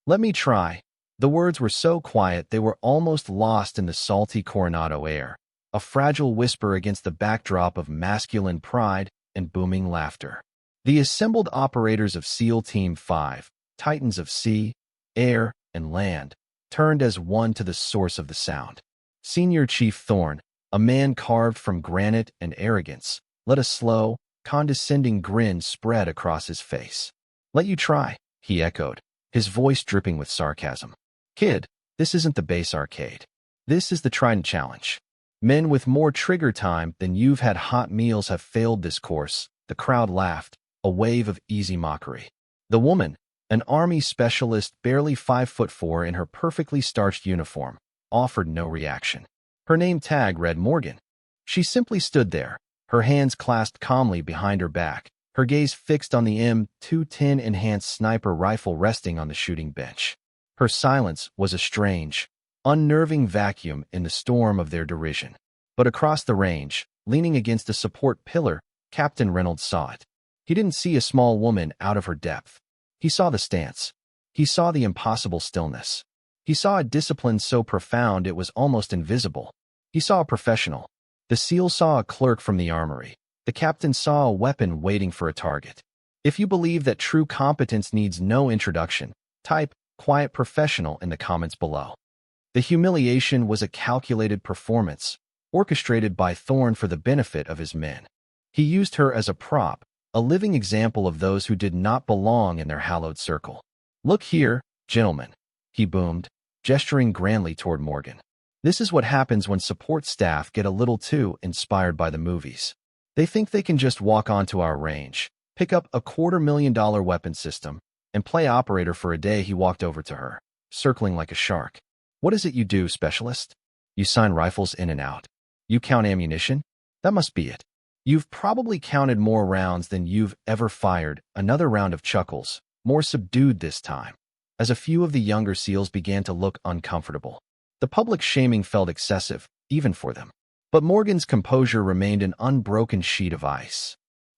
Let me try. The words were so quiet they were almost lost in the salty Coronado air, a fragile whisper against the backdrop of masculine pride and booming laughter. The assembled operators of SEAL Team 5, titans of sea, air, and land, turned as one to the source of the sound. Senior Chief Thorne, a man carved from granite and arrogance, let a slow, condescending grin spread across his face. "Let you try," he echoed, his voice dripping with sarcasm. "Kid, this isn't the base arcade. This is the Trident Challenge. Men with more trigger time than you've had hot meals have failed this course." The crowd laughed, a wave of easy mockery. The woman, an army specialist barely 5'4" in her perfectly starched uniform, offered no reaction. Her name tag read Morgan. She simply stood there, her hands clasped calmly behind her back, her gaze fixed on the M210 enhanced sniper rifle resting on the shooting bench. Her silence was a strange, unnerving vacuum in the storm of their derision. But across the range, leaning against a support pillar, Captain Reynolds saw it. He didn't see a small woman out of her depth. He saw the stance. He saw the impossible stillness. He saw a discipline so profound it was almost invisible. He saw a professional. The SEAL saw a clerk from the armory. The captain saw a weapon waiting for a target. If you believe that true competence needs no introduction, type "quiet professional" in the comments below. The humiliation was a calculated performance, orchestrated by Thorne for the benefit of his men. He used her as a prop, a living example of those who did not belong in their hallowed circle. "Look here, gentlemen," he boomed, gesturing grandly toward Morgan. "This is what happens when support staff get a little too inspired by the movies. They think they can just walk onto our range, pick up a $250,000 weapon system, and play operator for a day." He walked over to her, circling like a shark. "What is it you do, specialist? You sign rifles in and out. You count ammunition? That must be it. You've probably counted more rounds than you've ever fired." Another round of chuckles, more subdued this time, as a few of the younger SEALs began to look uncomfortable. The public shaming felt excessive, even for them. But Morgan's composure remained an unbroken sheet of ice.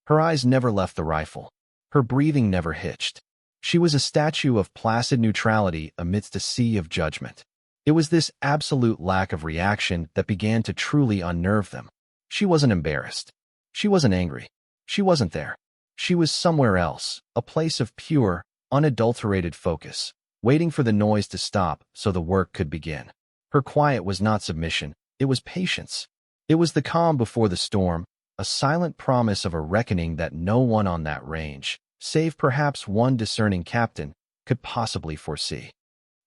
Her eyes never left the rifle. Her breathing never hitched. She was a statue of placid neutrality amidst a sea of judgment. It was this absolute lack of reaction that began to truly unnerve them. She wasn't embarrassed. She wasn't angry. She wasn't there. She was somewhere else, a place of pure, unadulterated focus, waiting for the noise to stop so the work could begin. Her quiet was not submission, it was patience. It was the calm before the storm, a silent promise of a reckoning that no one on that range, save perhaps one discerning captain, could possibly foresee.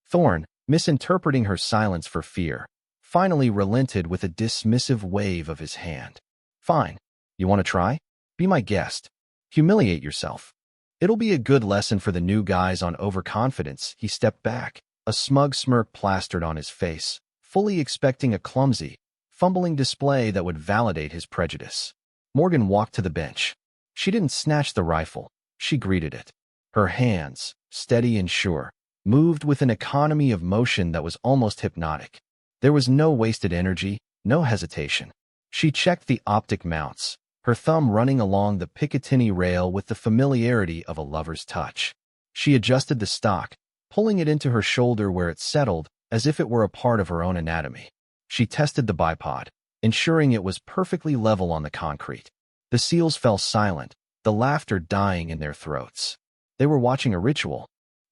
Thorne, misinterpreting her silence for fear, finally relented with a dismissive wave of his hand. "Fine. You want to try? Be my guest. Humiliate yourself. It'll be a good lesson for the new guys on overconfidence." He stepped back, a smug smirk plastered on his face, fully expecting a clumsy, fumbling display that would validate his prejudice. Morgan walked to the bench. She didn't snatch the rifle. She greeted it. Her hands, steady and sure, moved with an economy of motion that was almost hypnotic. There was no wasted energy, no hesitation. She checked the optic mounts, her thumb running along the Picatinny rail with the familiarity of a lover's touch. She adjusted the stock, pulling it into her shoulder where it settled as if it were a part of her own anatomy. She tested the bipod, ensuring it was perfectly level on the concrete. The SEALs fell silent, the laughter dying in their throats. They were watching a ritual.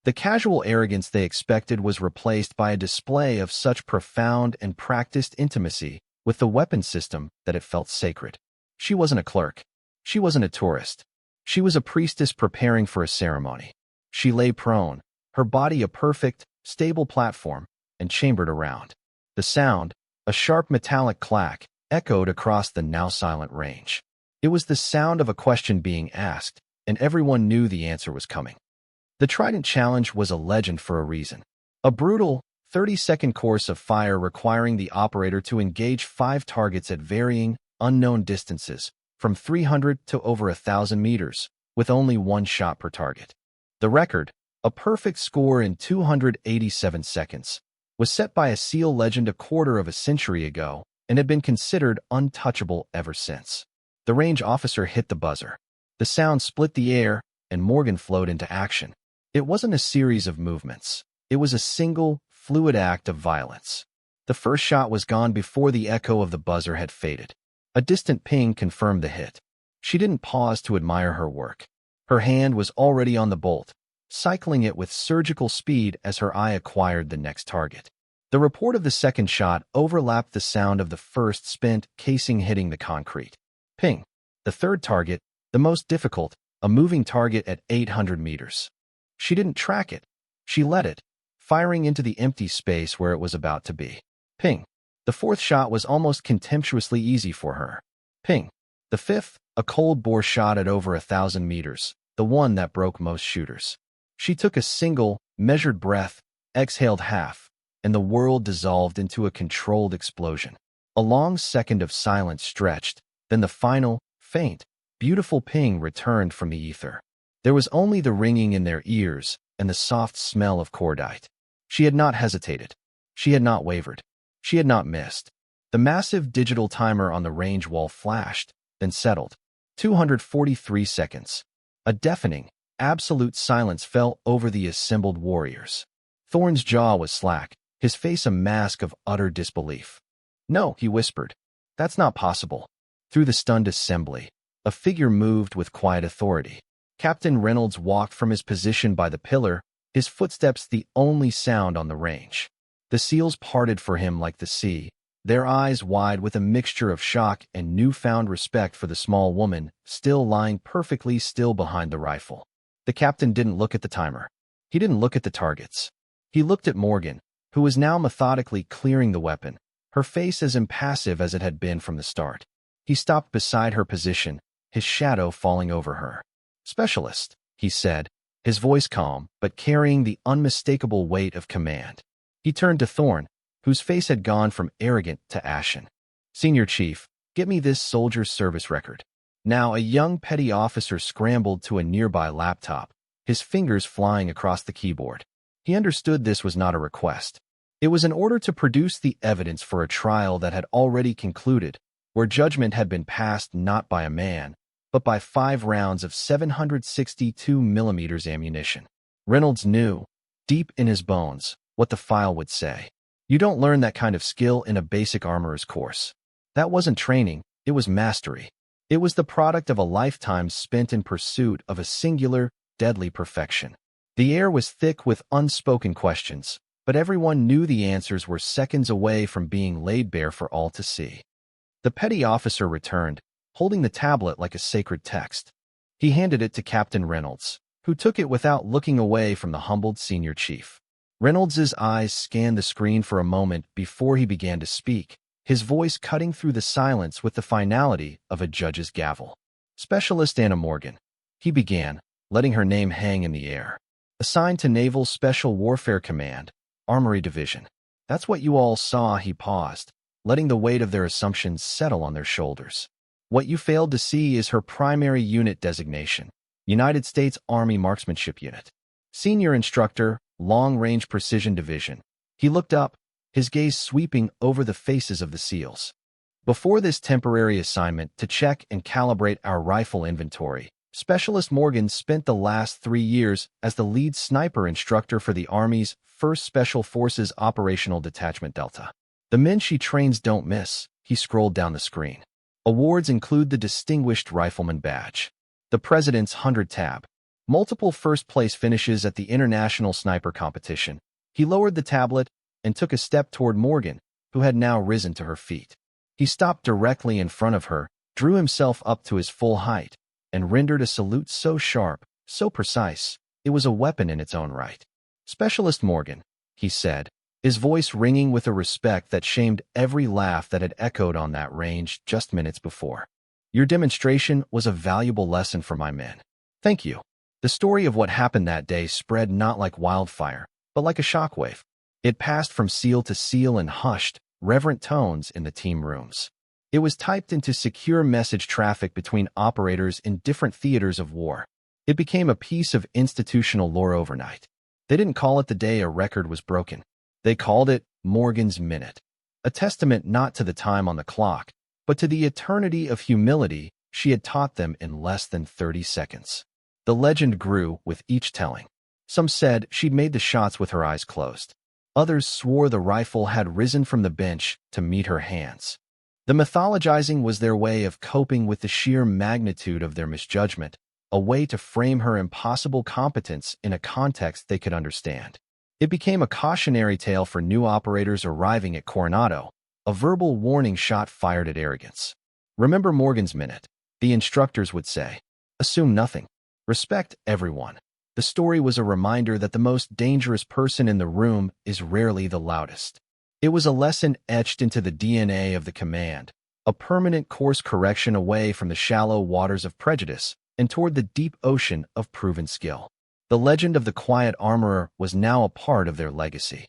The casual arrogance they expected was replaced by a display of such profound and practiced intimacy with the weapon system that it felt sacred. She wasn't a clerk. She wasn't a tourist. She was a priestess preparing for a ceremony. She lay prone, her body a perfect, stable platform, and chambered around. The sound, a sharp metallic clack, echoed across the now silent range. It was the sound of a question being asked, and everyone knew the answer was coming. The Trident Challenge was a legend for a reason. A brutal, 30-second course of fire requiring the operator to engage 5 targets at varying, unknown distances, from 300 to over 1,000 meters, with only 1 shot per target. The record, a perfect score in 287 seconds, was set by a SEAL legend a quarter of a century ago and had been considered untouchable ever since. The range officer hit the buzzer. The sound split the air, and Morgan flowed into action. It wasn't a series of movements. It was a single, fluid act of violence. The first shot was gone before the echo of the buzzer had faded. A distant ping confirmed the hit. She didn't pause to admire her work. Her hand was already on the bolt, cycling it with surgical speed as her eye acquired the next target. The report of the second shot overlapped the sound of the first spent casing hitting the concrete. Ping. The third target, the most difficult, a moving target at 800 meters. She didn't track it. She let it, firing into the empty space where it was about to be. Ping. The fourth shot was almost contemptuously easy for her. Ping. The fifth, a cold-bore shot at over 1,000 meters, the one that broke most shooters. She took a single, measured breath, exhaled half, and the world dissolved into a controlled explosion. A long second of silence stretched, then the final, faint, beautiful ping returned from the ether. There was only the ringing in their ears and the soft smell of cordite. She had not hesitated. She had not wavered. She had not missed. The massive digital timer on the range wall flashed, then settled. 243 seconds. A deafening, absolute silence fell over the assembled warriors. Thorne's jaw was slack, his face a mask of utter disbelief. "No," he whispered. "That's not possible." Through the stunned assembly, a figure moved with quiet authority. Captain Reynolds walked from his position by the pillar, his footsteps the only sound on the range. The seals parted for him like the sea, their eyes wide with a mixture of shock and newfound respect for the small woman still lying perfectly still behind the rifle. The captain didn't look at the timer. He didn't look at the targets. He looked at Morgan, who was now methodically clearing the weapon, her face as impassive as it had been from the start. He stopped beside her position, his shadow falling over her. "Specialist," he said, his voice calm but carrying the unmistakable weight of command. He turned to Thorne, whose face had gone from arrogant to ashen. "Senior Chief, get me this soldier's service record." Now a young petty officer scrambled to a nearby laptop, his fingers flying across the keyboard. He understood this was not a request. It was an order to produce the evidence for a trial that had already concluded, where judgment had been passed not by a man, but by 5 rounds of 762 millimeters ammunition. Reynolds knew, deep in his bones, what the file would say. You don't learn that kind of skill in a basic armorer's course. That wasn't training, it was mastery. It was the product of a lifetime spent in pursuit of a singular, deadly perfection. The air was thick with unspoken questions, but everyone knew the answers were seconds away from being laid bare for all to see. The petty officer returned, holding the tablet like a sacred text. He handed it to Captain Reynolds, who took it without looking away from the humbled senior chief. Reynolds's eyes scanned the screen for a moment before he began to speak, his voice cutting through the silence with the finality of a judge's gavel. "Specialist Anna Morgan," he began, letting her name hang in the air. "Assigned to Naval Special Warfare Command, Armory Division. That's what you all saw." He paused, letting the weight of their assumptions settle on their shoulders. "What you failed to see is her primary unit designation, United States Army Marksmanship Unit. Senior Instructor, Long Range Precision Division." He looked up, his gaze sweeping over the faces of the SEALs. "Before this temporary assignment to check and calibrate our rifle inventory, Specialist Morgan spent the last 3 years as the lead sniper instructor for the Army's 1st Special Forces Operational Detachment Delta. The men she trains don't miss." He scrolled down the screen. "Awards include the Distinguished Rifleman Badge, the President's 100 Tab, multiple first-place finishes at the International Sniper Competition." He lowered the tablet and took a step toward Morgan, who had now risen to her feet. He stopped directly in front of her, drew himself up to his full height, and rendered a salute so sharp, so precise, it was a weapon in its own right. "Specialist Morgan," he said, his voice ringing with a respect that shamed every laugh that had echoed on that range just minutes before. "Your demonstration was a valuable lesson for my men. Thank you." The story of what happened that day spread not like wildfire, but like a shockwave. It passed from SEAL to SEAL in hushed, reverent tones in the team rooms. It was typed into secure message traffic between operators in different theaters of war. It became a piece of institutional lore overnight. They didn't call it the day a record was broken. They called it Morgan's Minute, a testament not to the time on the clock, but to the eternity of humility she had taught them in less than 30 seconds. The legend grew with each telling. Some said she'd made the shots with her eyes closed. Others swore the rifle had risen from the bench to meet her hands. The mythologizing was their way of coping with the sheer magnitude of their misjudgment, a way to frame her impossible competence in a context they could understand. It became a cautionary tale for new operators arriving at Coronado, a verbal warning shot fired at arrogance. Remember Morgan's minute, the instructors would say. Assume nothing. Respect everyone. The story was a reminder that the most dangerous person in the room is rarely the loudest. It was a lesson etched into the DNA of the command, a permanent course correction away from the shallow waters of prejudice and toward the deep ocean of proven skill. The legend of the quiet armorer was now a part of their legacy.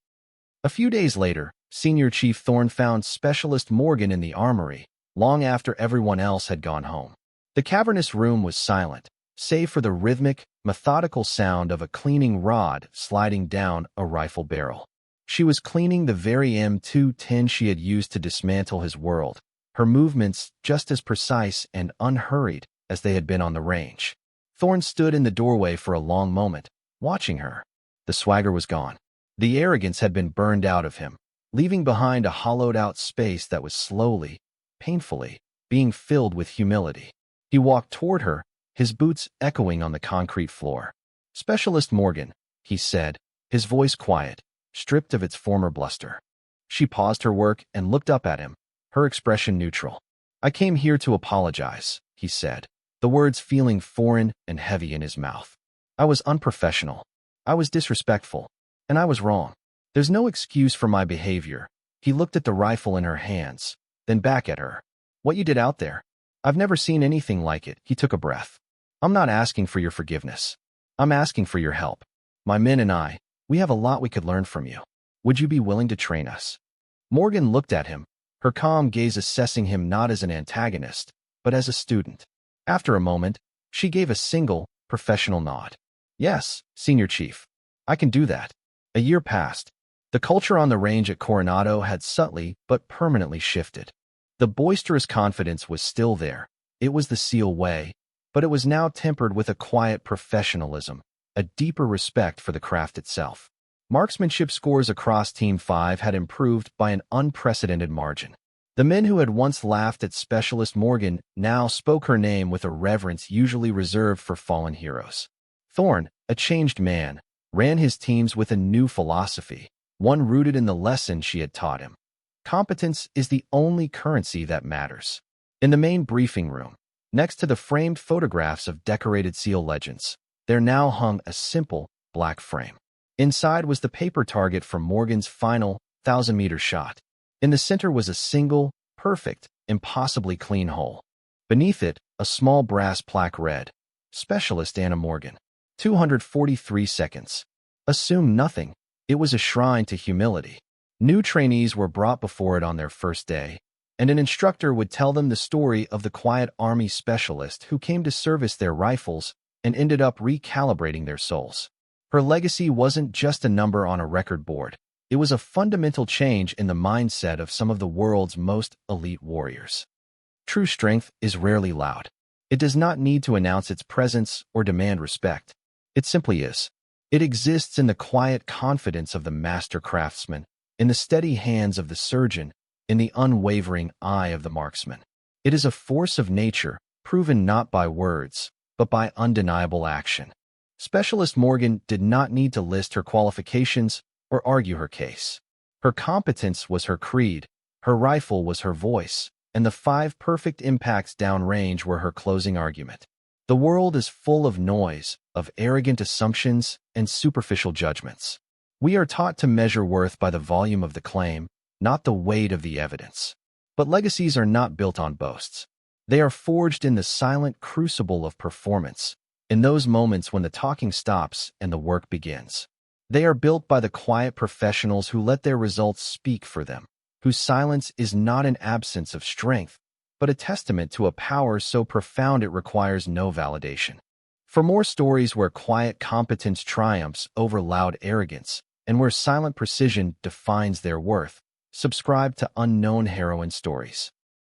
A few days later, Senior Chief Thorne found Specialist Morgan in the armory, long after everyone else had gone home. The cavernous room was silent, save for the rhythmic, methodical sound of a cleaning rod sliding down a rifle barrel. She was cleaning the very M210 she had used to dismantle his world, her movements just as precise and unhurried as they had been on the range. Thorne stood in the doorway for a long moment, watching her. The swagger was gone. The arrogance had been burned out of him, leaving behind a hollowed-out space that was slowly, painfully, being filled with humility. He walked toward her, his boots echoing on the concrete floor. "Specialist Morgan," he said, his voice quiet, stripped of its former bluster. She paused her work and looked up at him, her expression neutral. "I came here to apologize," he said, the words feeling foreign and heavy in his mouth. "I was unprofessional. I was disrespectful. And I was wrong. There's no excuse for my behavior." He looked at the rifle in her hands, then back at her. "What you did out there? I've never seen anything like it." He took a breath. "I'm not asking for your forgiveness. I'm asking for your help. My men and I, we have a lot we could learn from you. Would you be willing to train us?" Morgan looked at him, her calm gaze assessing him not as an antagonist, but as a student. After a moment, she gave a single, professional nod. "Yes, Senior Chief. I can do that." A year passed. The culture on the range at Coronado had subtly but permanently shifted. The boisterous confidence was still there. It was the SEAL way, but it was now tempered with a quiet professionalism, a deeper respect for the craft itself. Marksmanship scores across Team 5 had improved by an unprecedented margin. The men who had once laughed at Specialist Morgan now spoke her name with a reverence usually reserved for fallen heroes. Thorne, a changed man, ran his teams with a new philosophy, one rooted in the lesson she had taught him. Competence is the only currency that matters. In the main briefing room, next to the framed photographs of decorated SEAL legends, there now hung a simple, black frame. Inside was the paper target for Morgan's final 1,000-meter shot. In the center was a single, perfect, impossibly clean hole. Beneath it, a small brass plaque read, "Specialist Anna Morgan. 243 seconds. Assume nothing." It was a shrine to humility. New trainees were brought before it on their first day, and an instructor would tell them the story of the quiet Army specialist who came to service their rifles and ended up recalibrating their souls. Her legacy wasn't just a number on a record board. It was a fundamental change in the mindset of some of the world's most elite warriors. True strength is rarely loud. It does not need to announce its presence or demand respect. It simply is. It exists in the quiet confidence of the master craftsman, in the steady hands of the surgeon, in the unwavering eye of the marksman. It is a force of nature, proven not by words, but by undeniable action. Specialist Morgan did not need to list her qualifications or argue her case. Her competence was her creed, her rifle was her voice, and the 5 perfect impacts downrange were her closing argument. The world is full of noise, of arrogant assumptions, and superficial judgments. We are taught to measure worth by the volume of the claim, not the weight of the evidence. But legacies are not built on boasts. They are forged in the silent crucible of performance, in those moments when the talking stops and the work begins. They are built by the quiet professionals who let their results speak for them, whose silence is not an absence of strength, but a testament to a power so profound it requires no validation. For more stories where quiet competence triumphs over loud arrogance, and where silent precision defines their worth, subscribe to Unknown Heroine Stories.